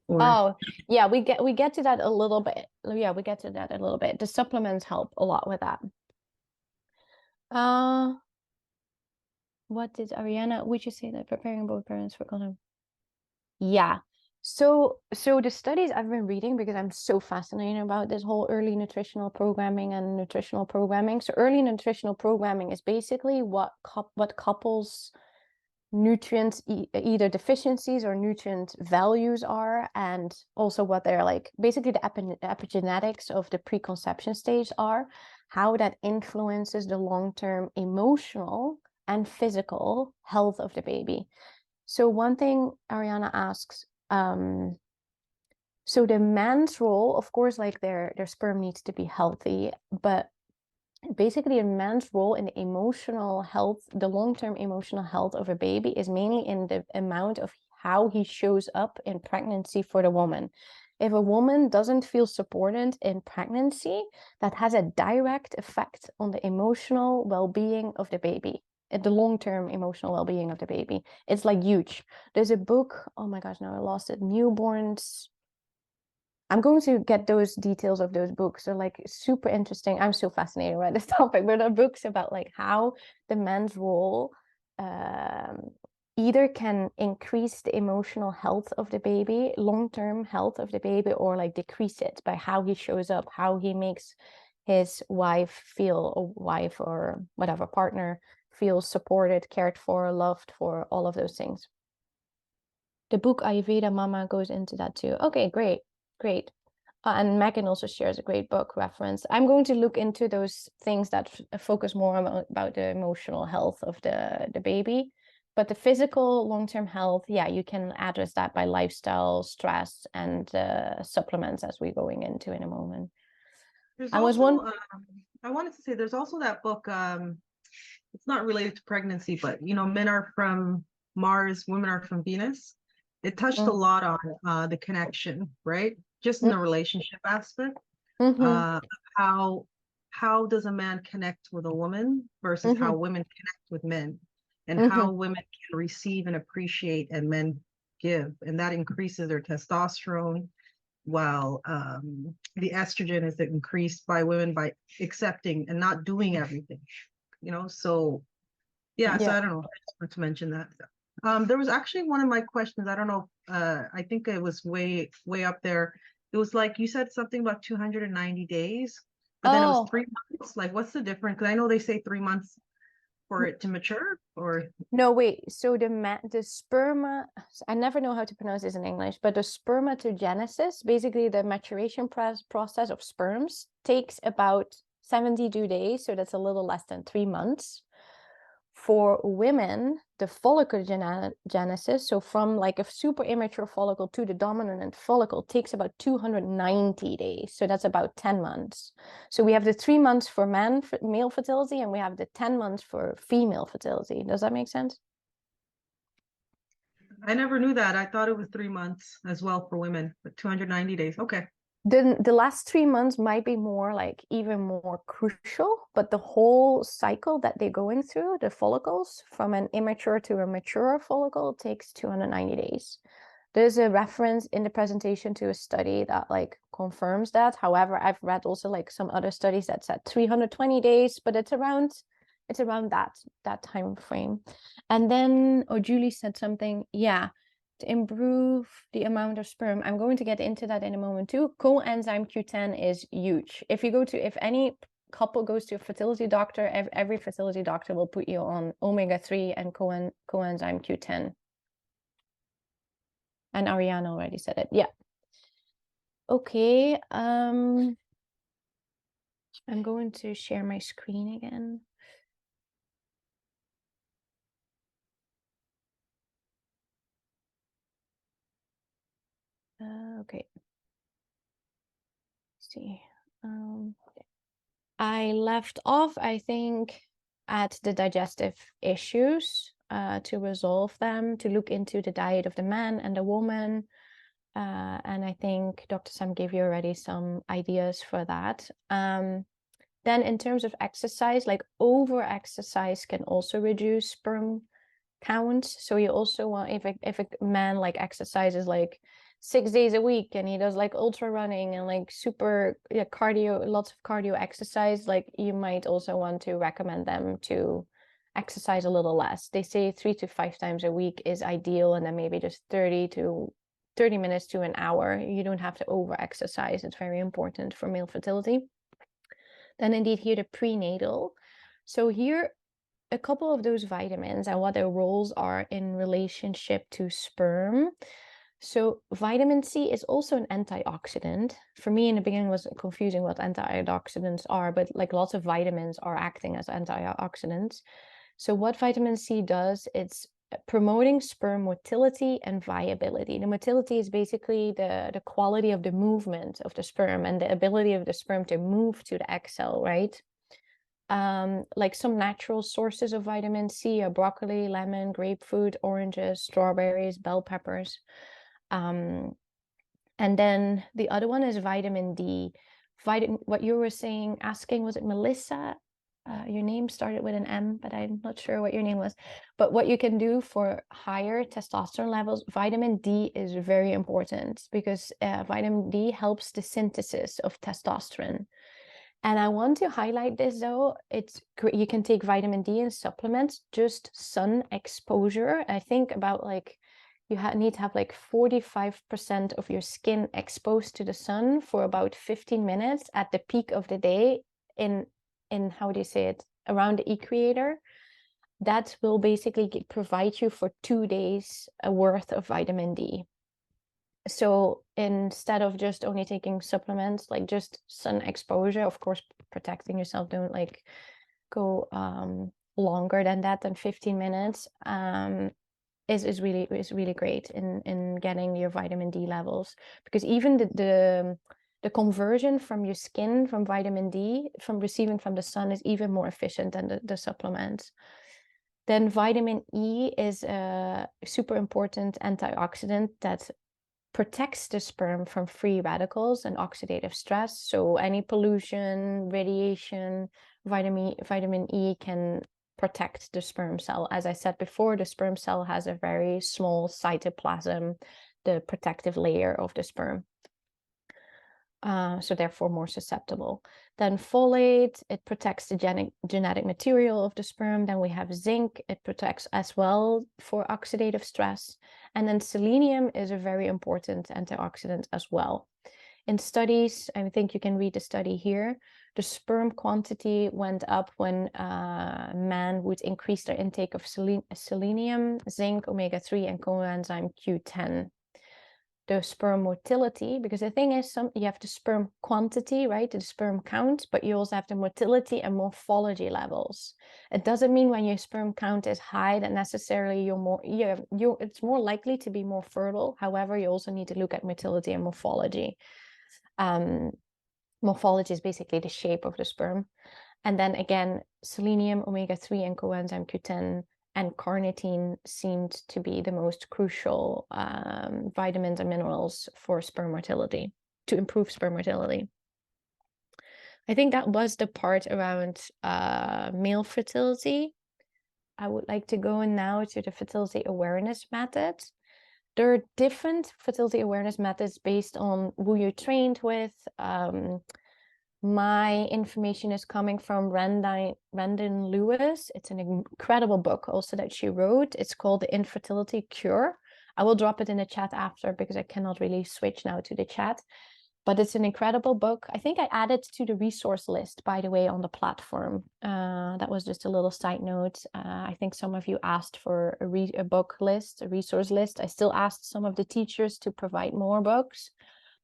Or Oh, yeah, we get to that a little bit. Yeah, we get to that a little bit. The supplements help a lot with that. What did Ariana, would you say that preparing both parents for condoms? Yeah. So the studies I've been reading, because I'm so fascinated about this whole early nutritional programming and nutritional programming. So early nutritional programming is basically what couples nutrient either deficiencies or nutrient values are, and also what they're like basically the epigenetics of the preconception stage are, how that influences the long-term emotional and physical health of the baby. So one thing Ariana asks, so the man's role, of course, like their sperm needs to be healthy, but basically a man's role in the emotional health, the long-term emotional health of a baby is mainly in the amount of how he shows up in pregnancy for the woman. If a woman doesn't feel supported in pregnancy, that has a direct effect on the emotional well-being of the baby, the long-term emotional well-being of the baby. It's like huge. There's a book, oh my gosh, now I lost it, Newborns. I'm going to get those details of those books. They're like super interesting. I'm so fascinated by this topic, but there are books about like how the man's role either can increase the emotional health of the baby, long-term health of the baby, or like decrease it by how he shows up, how he makes his wife feel, or wife or whatever partner feels supported, cared for, loved for, all of those things. The book Ayurveda Mama goes into that too. Okay, great. Great. And Megan also shares a great book reference. I'm going to look into those things that focus more about the emotional health of the baby. But the physical long-term health, yeah, you can address that by lifestyle, stress, and supplements as we're going into in a moment. There's I was also, one. I wanted to say, there's also that book, it's not related to pregnancy, but, you know, Men Are From Mars, Women Are From Venus. It touched a lot on the connection, right? Just in the relationship aspect. Mm-hmm. How does a man connect with a woman versus how women connect with men, and how women can receive and appreciate and men give, and that increases their testosterone, while the estrogen is increased by women by accepting and not doing everything, you know. So yeah, so I don't know, I just wanted to mention that. There was actually one of my questions, I don't know, I think it was way up there. It was like you said something about 290 days, but then it was 3 months. Like, what's the difference? Because I know they say 3 months for it to mature, or No, wait. So the sperma, I never know how to pronounce this in English, but the spermatogenesis, basically the maturation process of sperms, takes about 72 days. So that's a little less than 3 months. For women, the follicle genesis, so from like a super immature follicle to the dominant follicle, takes about 290 days. So that's about 10 months. So we have the 3 months for male fertility, and we have the 10 months for female fertility. Does that make sense? I never knew that. I thought it was 3 months as well for women, but 290 days. Okay. The last 3 months might be more like even more crucial, but the whole cycle that they're going through, the follicles from an immature to a mature follicle, takes 290 days. There's a reference in the presentation to a study that like confirms that. However, I've read also like some other studies that said 320 days, but it's around that time frame. And then, oh, Julie said something, yeah, to improve the amount of sperm. I'm going to get into that in a moment too. Coenzyme Q10 is huge. If any couple goes to a fertility doctor, every fertility doctor will put you on omega-3 and coenzyme Q10. And Ariana already said it. Yeah. Okay. I'm going to share my screen again. Okay. Let's see. I left off, I think, at the digestive issues, to resolve them, to look into the diet of the man and the woman. And I think Dr. Sam gave you already some ideas for that. Then in terms of exercise, like over-exercise can also reduce sperm count. So you also want, if a man like exercises like 6 days a week and he does like ultra running and like super cardio, lots of cardio exercise, like you might also want to recommend them to exercise a little less. They say 3 to 5 times a week is ideal, and then maybe just 30 minutes to an hour. You don't have to over exercise. It's very important for male fertility. Then indeed here the prenatal. So here a couple of those vitamins and what their roles are in relationship to sperm. So vitamin C is also an antioxidant. For me in the beginning it was confusing what antioxidants are, but like lots of vitamins are acting as antioxidants. So what vitamin C does, it's promoting sperm motility and viability. The motility is basically the quality of the movement of the sperm and the ability of the sperm to move to the egg cell, right? Like some natural sources of vitamin C are broccoli, lemon, grapefruit, oranges, strawberries, bell peppers. And then the other one is vitamin D. What you were asking, was it Melissa? Your name started with an M, but I'm not sure what your name was. But what you can do for higher testosterone levels, vitamin D is very important because vitamin D helps the synthesis of testosterone. And I want to highlight this though, it's great. You can take vitamin D in supplements, just sun exposure. I think about like, you need to have like 45% of your skin exposed to the sun for about 15 minutes at the peak of the day in how do you say it, around the equator. That will basically provide you for 2 days worth of vitamin D. So instead of just only taking supplements, like just sun exposure, of course, protecting yourself, don't like go longer than that, than 15 minutes, is really great in getting your vitamin D levels, because even the conversion from your skin from vitamin D from receiving from the sun is even more efficient than the supplements. Then vitamin E is a super important antioxidant that protects the sperm from free radicals and oxidative stress. So any pollution, radiation, vitamin E can protect the sperm cell. As I said before, the sperm cell has a very small cytoplasm, the protective layer of the sperm. So therefore more susceptible. Then folate, it protects the genetic material of the sperm. Then we have zinc, it protects as well for oxidative stress. And then selenium is a very important antioxidant as well. In studies, I think you can read the study here, the sperm quantity went up when men would increase their intake of selenium, zinc, omega-3, and coenzyme Q10. The sperm motility, because the thing is, you have the sperm quantity, right, the sperm count, but you also have the motility and morphology levels. It doesn't mean when your sperm count is high that necessarily it's more likely to be more fertile. However, you also need to look at motility and morphology. Morphology is basically the shape of the sperm. And then again, selenium, omega-3, and coenzyme Q10 and carnitine seemed to be the most crucial vitamins and minerals for sperm motility. to improve sperm motility. I think that was the part around male fertility. I would like to go in now to the fertility awareness methods. There are different fertility awareness methods based on who you're trained with. My information is coming from Rendon Lewis. It's an incredible book also that she wrote. It's called The Infertility Cure. I will drop it in the chat after because I cannot really switch now to the chat. But it's an incredible book. I think I added to the resource list, by the way, on the platform. That was just a little side note. I think some of you asked for a book list, a resource list. I still asked some of the teachers to provide more books,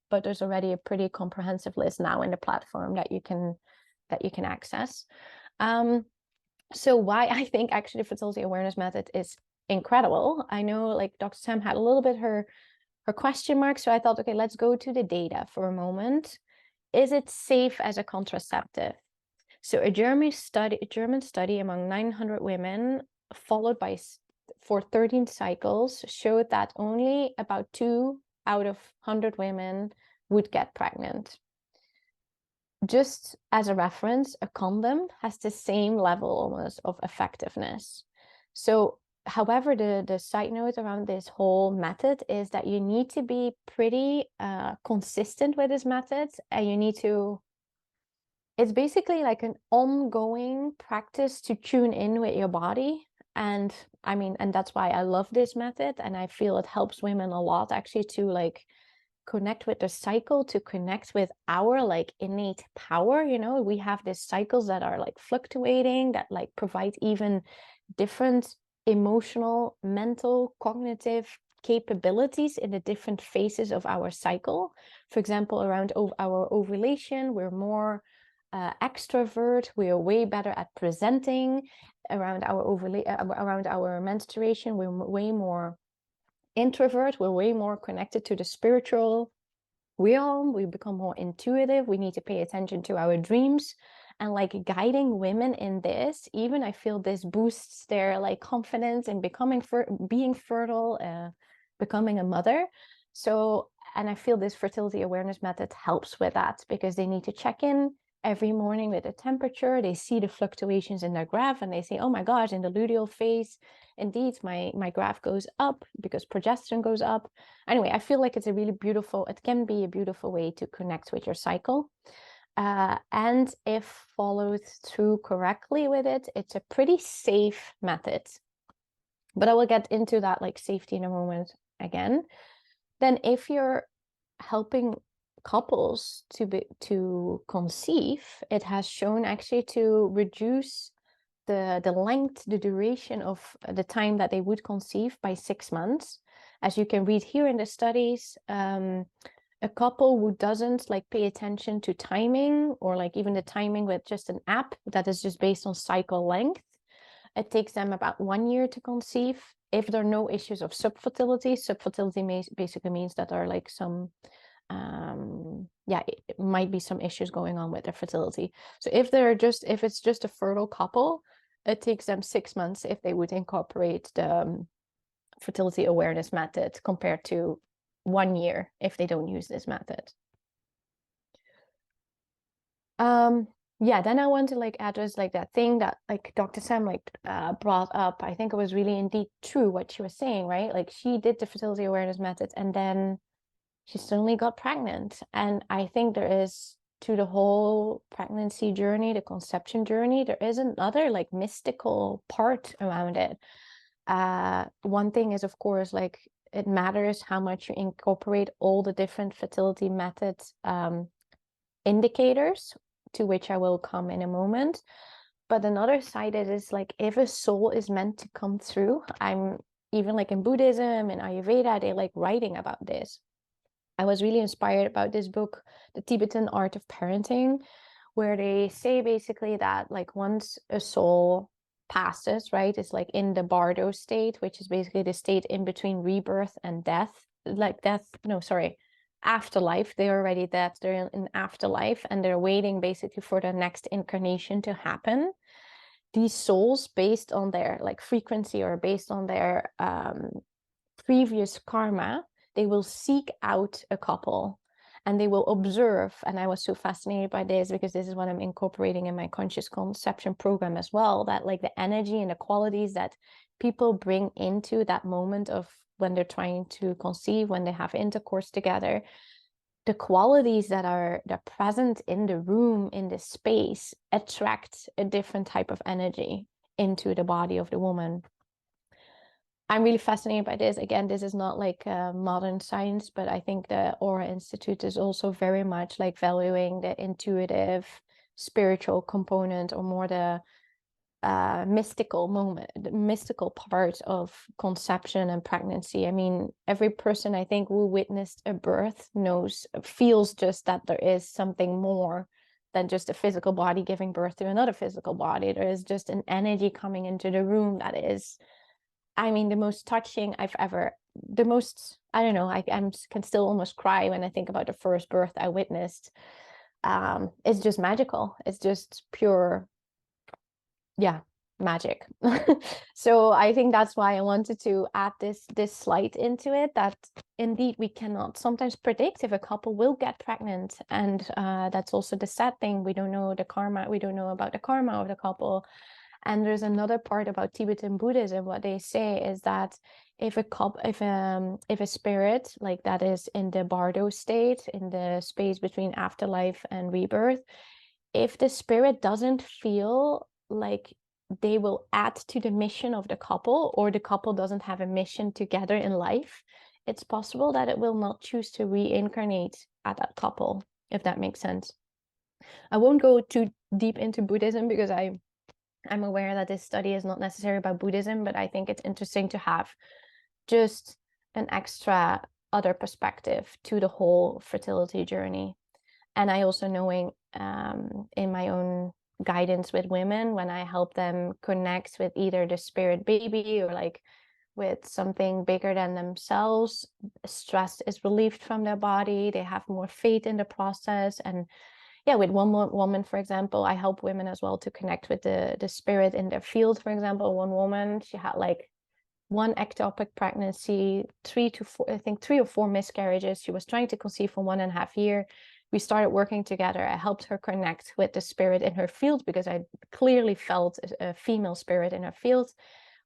but there's already a pretty comprehensive list now in the platform that you can access. So why I think actually the fertility awareness method is incredible. I know like Dr. Sam had a little bit her question mark. So I thought, okay, let's go to the data for a moment. Is it safe as a contraceptive? So a German study among 900 women followed for 13 cycles showed that only about 2 out of 100 women would get pregnant. Just as a reference, a condom has the same level almost of effectiveness. So however, the side note around this whole method is that you need to be pretty consistent with this method, and you need to, it's basically like an ongoing practice to tune in with your body. And I mean, and that's why I love this method, and I feel it helps women a lot actually to like connect with the cycle, to connect with our like innate power. You know, we have these cycles that are like fluctuating, that like provide even different emotional, mental, cognitive capabilities in the different phases of our cycle. For example, around our ovulation, we're more extrovert, we are way better at presenting. Around our menstruation, we're way more introvert, we're way more connected to the spiritual realm, we become more intuitive, we need to pay attention to our dreams. And like guiding women in this, even I feel this boosts their like confidence in being fertile, becoming a mother. So, and I feel this fertility awareness method helps with that, because they need to check in every morning with the temperature. They see the fluctuations in their graph and they say, oh my gosh, in the luteal phase, indeed, my graph goes up because progesterone goes up. Anyway, I feel like it's a really beautiful, it can be a beautiful way to connect with your cycle. And if followed through correctly with it, it's a pretty safe method. But I will get into that like safety in a moment again. Then if you're helping couples to conceive, it has shown actually to reduce the length, the duration of the time that they would conceive by 6 months. As you can read here in the studies, a couple who doesn't like pay attention to timing, or like even the timing with just an app that is just based on cycle length, it takes them about 1 year to conceive. If there are no issues of subfertility basically means that there are like some, it might be some issues going on with their fertility. So if it's just a fertile couple, it takes them 6 months if they would incorporate the fertility awareness method, compared to 1 year if they don't use this method. Then I want to like address like that thing that like Dr. Sam like brought up. I think it was really indeed true what she was saying, right? Like she did the fertility awareness method and then she suddenly got pregnant. And I think there is, to the whole pregnancy journey, the conception journey, there is another like mystical part around it. One thing is, of course, like it matters how much you incorporate all the different fertility methods indicators, to which I will come in a moment. But another side is like, if a soul is meant to come through, I'm even like in Buddhism and Ayurveda, they like writing about this. I was really inspired about this book, The Tibetan Art of Parenting, where they say basically that like once a soul passes, right, it's like in the bardo state, which is basically the state in between rebirth and death, afterlife. They're already dead, they're in afterlife, and they're waiting basically for the next incarnation to happen. These souls, based on their like frequency or based on their previous karma, they will seek out a couple. and they will observe. And I was so fascinated by this because this is what I'm incorporating in my conscious conception program as well, that like the energy and the qualities that people bring into that moment of when they're trying to conceive, when they have intercourse together, the qualities that are present in the room, in the space, attract a different type of energy into the body of the woman. I'm really fascinated by this. Again, this is not like modern science, but I think the Aura Institute is also very much like valuing the intuitive, spiritual component, or more the mystical moment, the mystical part of conception and pregnancy. I mean, every person I think who witnessed a birth feels just that there is something more than just a physical body giving birth to another physical body. There is just an energy coming into the room that is, I mean, the most touching I've ever, I don't know, I can still almost cry when I think about the first birth I witnessed. It's just magical. It's just pure, yeah, magic. So I think that's why I wanted to add this slide into it, that indeed we cannot sometimes predict if a couple will get pregnant. And that's also the sad thing. We don't know the karma. We don't know about the karma of the couple. And there's another part about Tibetan Buddhism. What they say is that if a spirit like that is in the bardo state, in the space between afterlife and rebirth, if the spirit doesn't feel like they will add to the mission of the couple, or the couple doesn't have a mission together in life, it's possible that it will not choose to reincarnate at that couple, if that makes sense. I won't go too deep into Buddhism because I'm aware that this study is not necessarily about Buddhism, but I think it's interesting to have just an extra other perspective to the whole fertility journey. And I also knowing in my own guidance with women, when I help them connect with either the spirit baby or like with something bigger than themselves, stress is relieved from their body, they have more faith in the process. And yeah, with one woman, for example, I help women as well to connect with the spirit in their field. For example, one woman, she had like one ectopic pregnancy, 3 or 4 miscarriages. She was trying to conceive for 1.5 years. We started working together. I helped her connect with the spirit in her field because I clearly felt a female spirit in her field.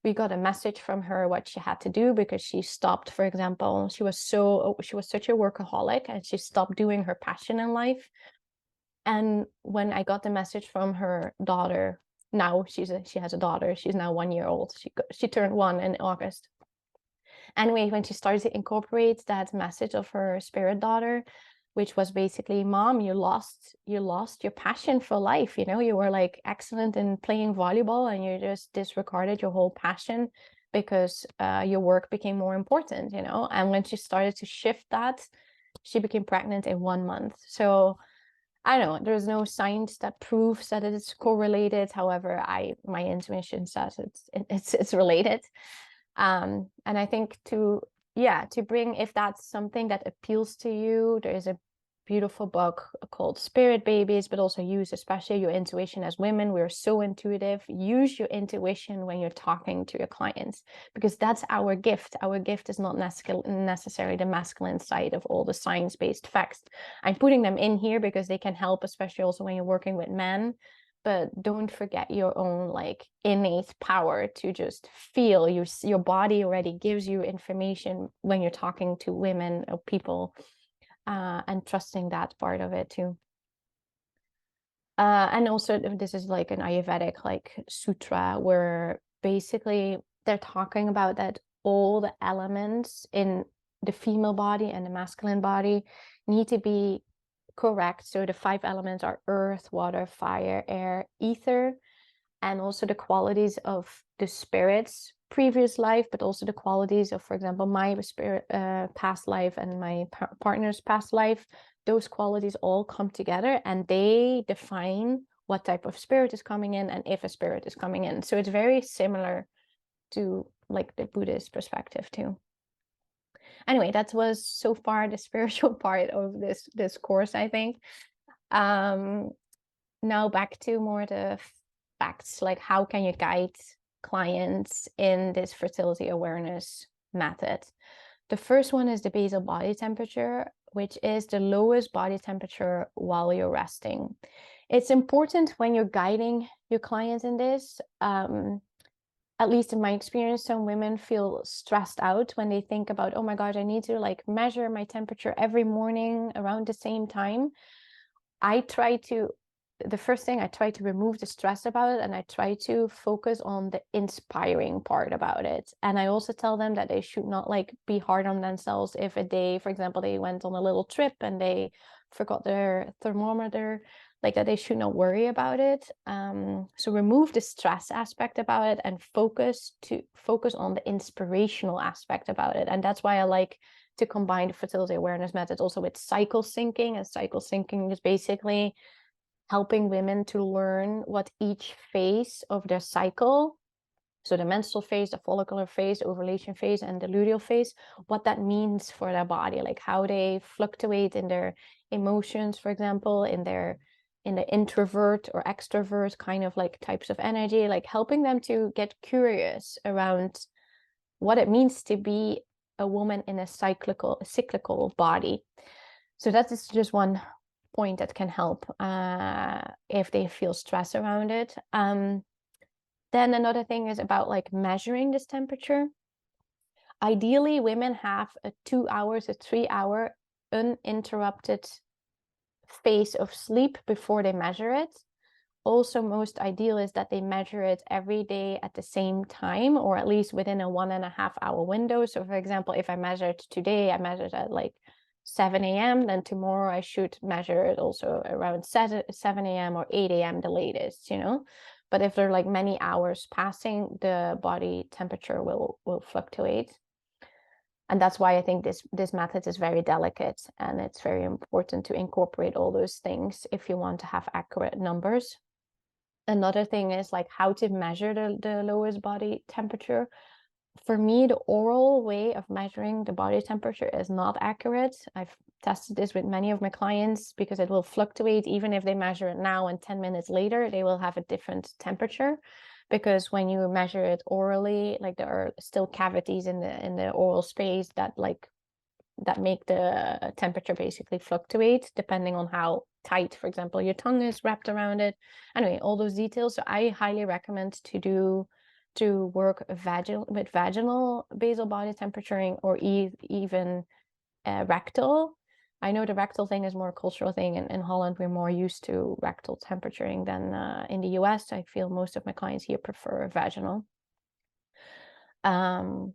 We got a message from her what she had to do because she stopped, for example, she was such a workaholic, and she stopped doing her passion in life. And when I got the message from her daughter, now she has a daughter, she's now 1 year old. She turned 1 in August. Anyway, when she started to incorporate that message of her spirit daughter, which was basically, Mom, you lost your passion for life. You know, you were like excellent in playing volleyball and you just disregarded your whole passion because your work became more important, you know. And when she started to shift that, she became pregnant in 1 month. So I don't know, there's no science that proves that it is correlated. However, my intuition says it's related. And I think to bring, if that's something that appeals to you, there is a beautiful book called Spirit Babies, but also use especially your intuition. As women, we're so intuitive. Use your intuition when you're talking to your clients, because that's our gift. Our gift is not necessarily the masculine side of all the science-based facts. I'm putting them in here because they can help, especially also when you're working with men. But don't forget your own like innate power to just feel. Your body already gives you information when you're talking to women or people, and trusting that part of it too. And also this is like an Ayurvedic like sutra where basically they're talking about that all the elements in the female body and the masculine body need to be correct. So the 5 elements are earth, water, fire, air, ether, and also the qualities of the spirit's previous life, but also the qualities of, for example, my spirit past life and my partner's past life. Those qualities all come together and they define what type of spirit is coming in and if a spirit is coming in. So it's very similar to like the Buddhist perspective too. Anyway, that was so far the spiritual part of this course, I think. Now back to more the facts, like how can you guide clients in this fertility awareness method? The first one is the basal body temperature, which is the lowest body temperature while you're resting. It's important when you're guiding your clients in this. At least in my experience, some women feel stressed out when they think about, oh my God, I need to like measure my temperature every morning around the same time. The first thing I try to remove the stress about it, and I try to focus on the inspiring part about it. And I also tell them that they should not like be hard on themselves if a day, for example, they went on a little trip and they forgot their thermometer, like that they should not worry about it. So remove the stress aspect about it and focus on the inspirational aspect about it. And that's why I like to combine the fertility awareness method also with cycle syncing. And cycle syncing is basically helping women to learn what each phase of their cycle, so the menstrual phase, the follicular phase, the ovulation phase, and the luteal phase, what that means for their body, like how they fluctuate in their emotions, for example, in the introvert or extrovert kind of like types of energy, like helping them to get curious around what it means to be a woman in a cyclical body. So that is just one point that can help if they feel stress around it. Then another thing is about like measuring this temperature. Ideally, women have a 2 hours, a 3 hour uninterrupted phase of sleep before they measure it. Also, most ideal is that they measure it every day at the same time, or at least within a 1.5 hour window. So for example, if I measured today, I measured at like 7 a.m., then tomorrow I should measure it also around 7 a.m. or 8 a.m. the latest, you know. But if there are like many hours passing, the body temperature will fluctuate. And that's why I think this method is very delicate, and it's very important to incorporate all those things if you want to have accurate numbers. Another thing is like how to measure the lowest body temperature. For me, the oral way of measuring the body temperature is not accurate. I've tested this with many of my clients because it will fluctuate. Even if they measure it now and 10 minutes later, they will have a different temperature, because when you measure it orally, like there are still cavities in the oral space that make the temperature basically fluctuate depending on how tight, for example, your tongue is wrapped around it. Anyway, all those details. So I highly recommend to work with vaginal basal body temperaturing, or even rectal. I know the rectal thing is more a cultural thing. In Holland, we're more used to rectal temperaturing than in the US. I feel most of my clients here prefer vaginal. So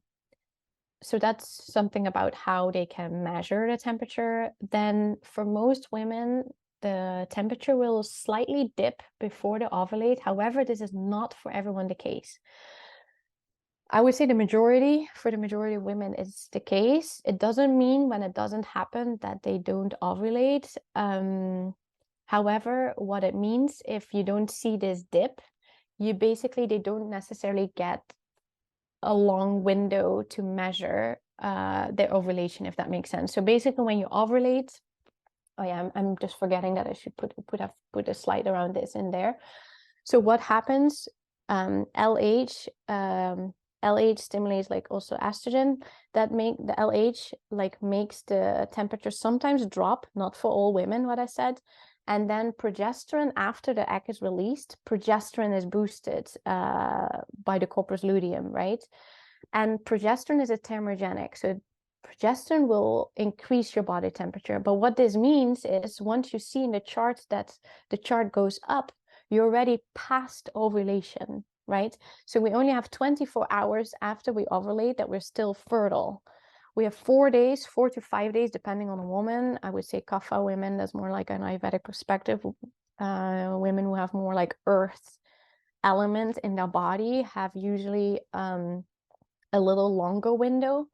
that's something about how they can measure the temperature. Then for most women, the temperature will slightly dip before they ovulate. However, this is not for everyone the case. I would say for the majority of women, it's the case. It doesn't mean when it doesn't happen that they don't ovulate. However, what it means, if you don't see this dip, they don't necessarily get a long window to measure their ovulation, if that makes sense. So basically, when you ovulate, oh yeah, I'm just forgetting that I should put a slide around this in there. So what happens? LH stimulates like also estrogen, that make the LH like makes the temperature sometimes drop, not for all women, what I said. And then progesterone, after the egg is released, progesterone is boosted by the corpus luteum, right? And progesterone is a thermogenic, so progesterone will increase your body temperature. But what this means is, once you see in the chart that the chart goes up, you're already past ovulation, right? So we only have 24 hours after we ovulate that we're still fertile. We have 4 days, 4 to 5 days, depending on a woman. I would say Kapha women, that's more like an Ayurvedic perspective. Women who have more like earth element in their body have usually a little longer window.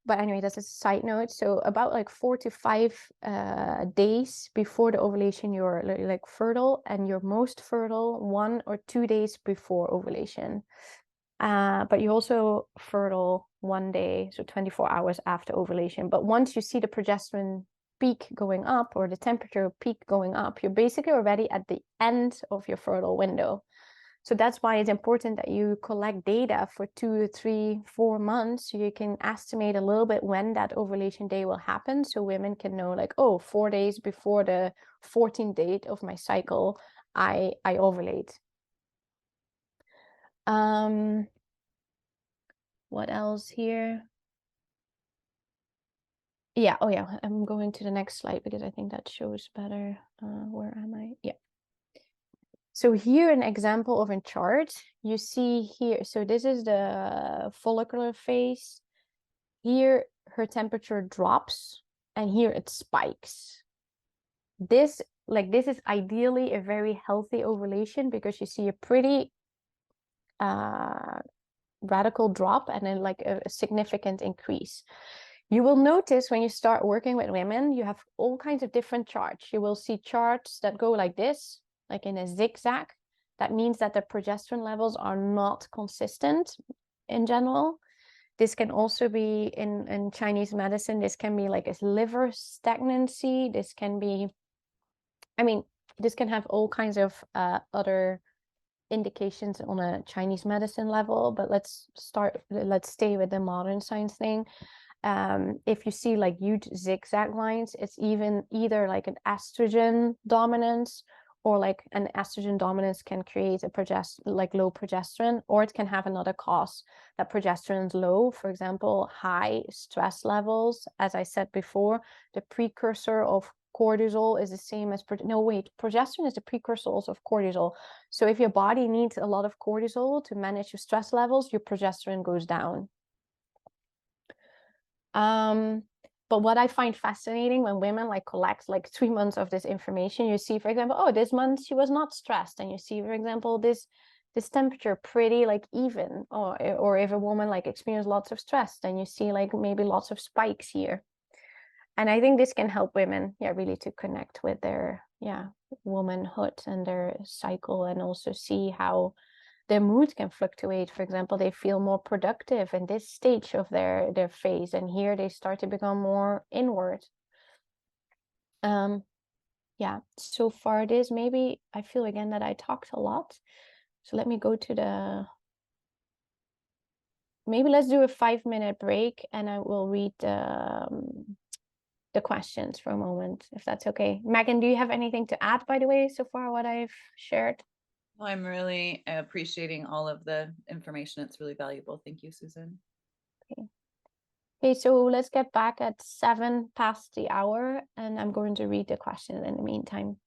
But anyway, that's a side note. So about like 4 to 5 days before the ovulation, you're like fertile, and you're most fertile 1 or 2 days before ovulation. But you're also fertile 1 day, so 24 hours after ovulation. But once you see the progesterone peak going up, or the temperature peak going up, you're basically already at the end of your fertile window. So that's why it's important that you collect data for 2, 3, 4 months, so you can estimate a little bit when that ovulation day will happen, so women can know, like, oh, 4 days before the 14th date of my cycle, I ovulate. What else here? Yeah, oh yeah, I'm going to the next slide because I think that shows better. Where am I? Yeah. So here an example of a chart. You see here, so this is the follicular phase. Here her temperature drops and here it spikes. This is ideally a very healthy ovulation because you see a pretty radical drop and then like a significant increase. You will notice when you start working with women, you have all kinds of different charts. You will see charts that go like this, like in a zigzag. That means that the progesterone levels are not consistent in general. This can also be in Chinese medicine, this can be like a liver stagnancy. This can be, I mean, this can have all kinds of other indications on a Chinese medicine level, but let's stay with the modern science thing. If you see like huge zigzag lines, it's either like an estrogen dominance, or like an estrogen dominance can create a low progesterone, or it can have another cause that progesterone is low. For example, high stress levels. As I said before, the precursor of cortisol is the same as progesterone is the precursor also of cortisol. So if your body needs a lot of cortisol to manage your stress levels, your progesterone goes down. But what I find fascinating when women like collect like 3 months of this information, you see, for example, oh, this month she was not stressed, and you see, for example, this temperature pretty like even, or if a woman like experienced lots of stress, then you see like maybe lots of spikes here. And I think this can help women, really to connect with their womanhood and their cycle, and also see how their mood can fluctuate. For example, they feel more productive in this stage of their phase, and here they start to become more inward. So far this, maybe I feel again that I talked a lot, so let me go to maybe let's do a 5-minute break, and I will read the questions for a moment, if that's okay. Megan, do you have anything to add, by the way, so far what I've shared? Well, I'm really appreciating all of the information. It's really valuable. Thank you, Susan. Okay, so let's get back at 7 past the hour, and I'm going to read the question in the meantime.